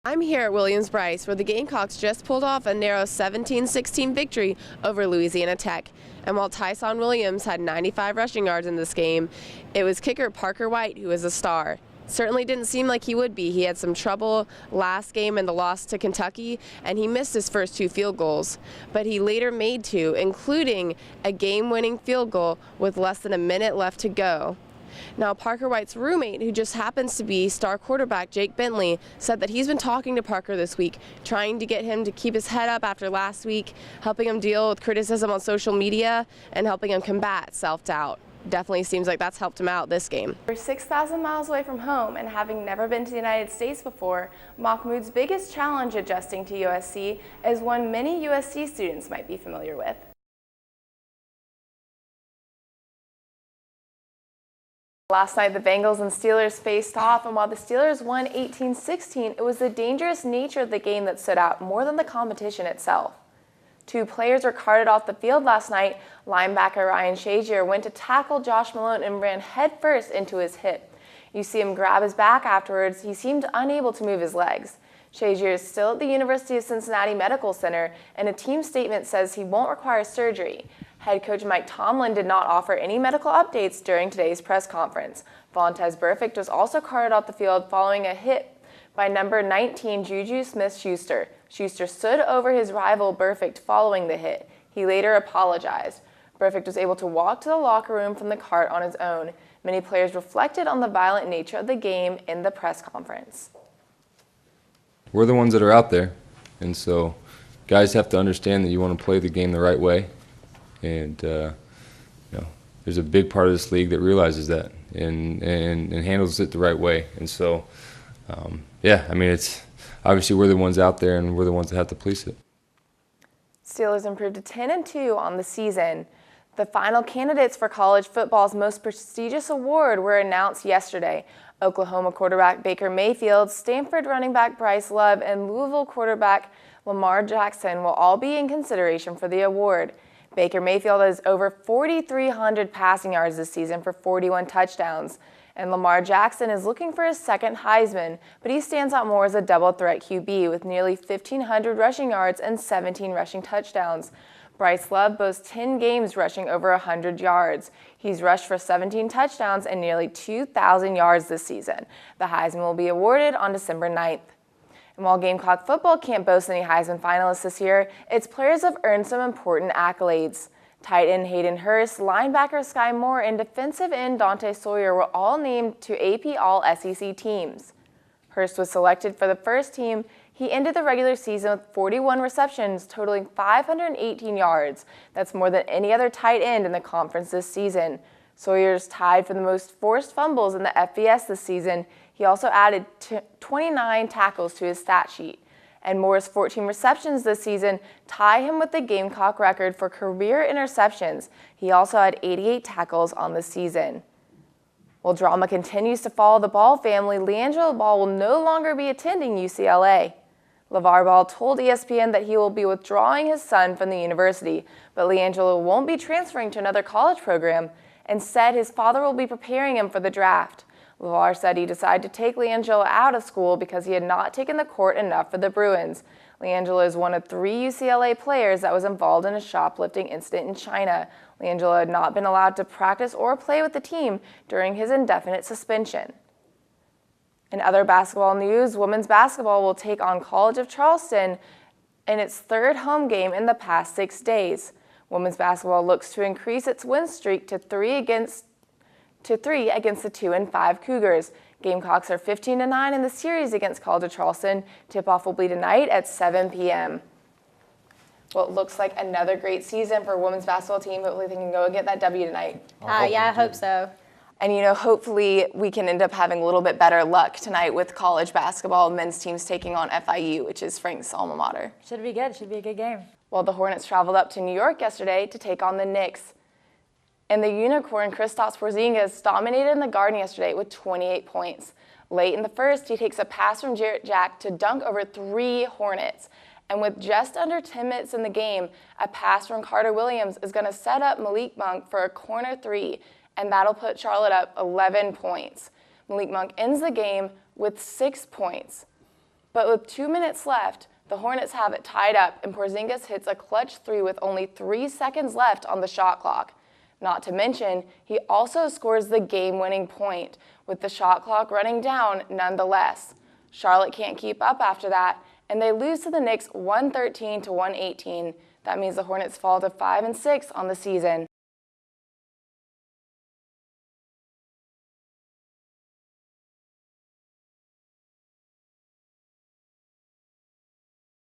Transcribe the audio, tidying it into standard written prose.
I'm here at Williams-Brice, where the Gamecocks just pulled off a narrow 17-16 victory over Louisiana Tech. And while Tyson Williams had 95 rushing yards in this game, it was kicker Parker White who was a star. Certainly didn't seem like he would be. He had some trouble last game in the loss to Kentucky, and he missed his first 2 field goals. But he later made 2, including a game-winning field goal with less than a minute left to go. Now, Parker White's roommate, who just happens to be star quarterback Jake Bentley, said that he's been talking to Parker this week, trying to get him to keep his head up after last week, helping him deal with criticism on social media, and helping him combat self-doubt. Definitely seems like that's helped him out this game. We're 6,000 miles away from home, and having never been to the United States before, Mahmoud's biggest challenge adjusting to USC is one many USC students might be familiar with. Last night, the Bengals and Steelers faced off, and while the Steelers won 18-16, it was the dangerous nature of the game that stood out more than the competition itself. 2 players were carted off the field last night. Linebacker Ryan Shazier went to tackle Josh Malone and ran headfirst into his hip. You see him grab his back afterwards. He seemed unable to move his legs. Shazier is still at the University of Cincinnati Medical Center, and a team statement says he won't require surgery. Head coach Mike Tomlin did not offer any medical updates during today's press conference. Vontaze Burfict was also carted off the field following a hit by number 19 Juju Smith-Schuster. Schuster stood over his rival Burfict following the hit. He later apologized. Burfict was able to walk to the locker room from the cart on his own. Many players reflected on the violent nature of the game in the press conference. We're the ones that are out there, and so guys have to understand that you want to play the game the right way. And there's a big part of this league that realizes that and handles it the right way. And so, yeah, I mean, it's obviously we're the ones out there, and we're the ones that have to police it. Steelers improved to 10-2 on the season. The final candidates for college football's most prestigious award were announced yesterday. Oklahoma quarterback Baker Mayfield, Stanford running back Bryce Love, and Louisville quarterback Lamar Jackson will all be in consideration for the award. Baker Mayfield has over 4,300 passing yards this season for 41 touchdowns. And Lamar Jackson is looking for his second Heisman, but he stands out more as a double-threat QB with nearly 1,500 rushing yards and 17 rushing touchdowns. Bryce Love boasts 10 games rushing over 100 yards. He's rushed for 17 touchdowns and nearly 2,000 yards this season. The Heisman will be awarded on December 9th. And while Gamecock football can't boast any Heisman finalists this year, its players have earned some important accolades. Tight end Hayden Hurst, linebacker Sky Moore, and defensive end Dante Sawyer were all named to AP All-SEC teams. Hurst was selected for the first team. He ended the regular season with 41 receptions, totaling 518 yards. That's more than any other tight end in the conference this season. Sawyer's tied for the most forced fumbles in the FBS this season. He also added 29 tackles to his stat sheet. And Moore's 14 receptions this season tie him with the Gamecock record for career interceptions. He also had 88 tackles on the season. While drama continues to follow the Ball family, LeAngelo Ball will no longer be attending UCLA. LeVar Ball told ESPN that he will be withdrawing his son from the university, but LeAngelo won't be transferring to another college program and said his father will be preparing him for the draft. LeVar said he decided to take LeAngelo out of school because he had not taken the court enough for the Bruins. LeAngelo is one of 3 UCLA players that was involved in a shoplifting incident in China. LeAngelo had not been allowed to practice or play with the team during his indefinite suspension. In other basketball news, women's basketball will take on College of Charleston in its 3rd home game in the past 6 days. Women's basketball looks to increase its win streak to 3 against the 2-5 Cougars. Gamecocks are 15-9 in the series against College of Charleston. Tip-off will be tonight at 7 p.m. Well, it looks like another great season for a women's basketball team. Hopefully they can go and get that W tonight. Yeah, I hope so. And, hopefully we can end up having a little bit better luck tonight with college basketball men's teams taking on FIU, which is Frank's alma mater. Should be good. Should be a good game. Well, the Hornets traveled up to New York yesterday to take on the Knicks. And the Unicorn, Kristaps Porzingis, dominated in the Garden yesterday with 28 points. Late in the first, he takes a pass from Jarrett Jack to dunk over 3 Hornets. And with just under 10 minutes in the game, a pass from Carter Williams is going to set up Malik Monk for a corner 3, and that'll put Charlotte up 11 points. Malik Monk ends the game with 6 points. But with 2 minutes left, the Hornets have it tied up, and Porzingis hits a clutch three with only 3 seconds left on the shot clock. Not to mention, he also scores the game-winning point, with the shot clock running down nonetheless. Charlotte can't keep up after that, and they lose to the Knicks 113 to 118. That means the Hornets fall to 5-6 on the season.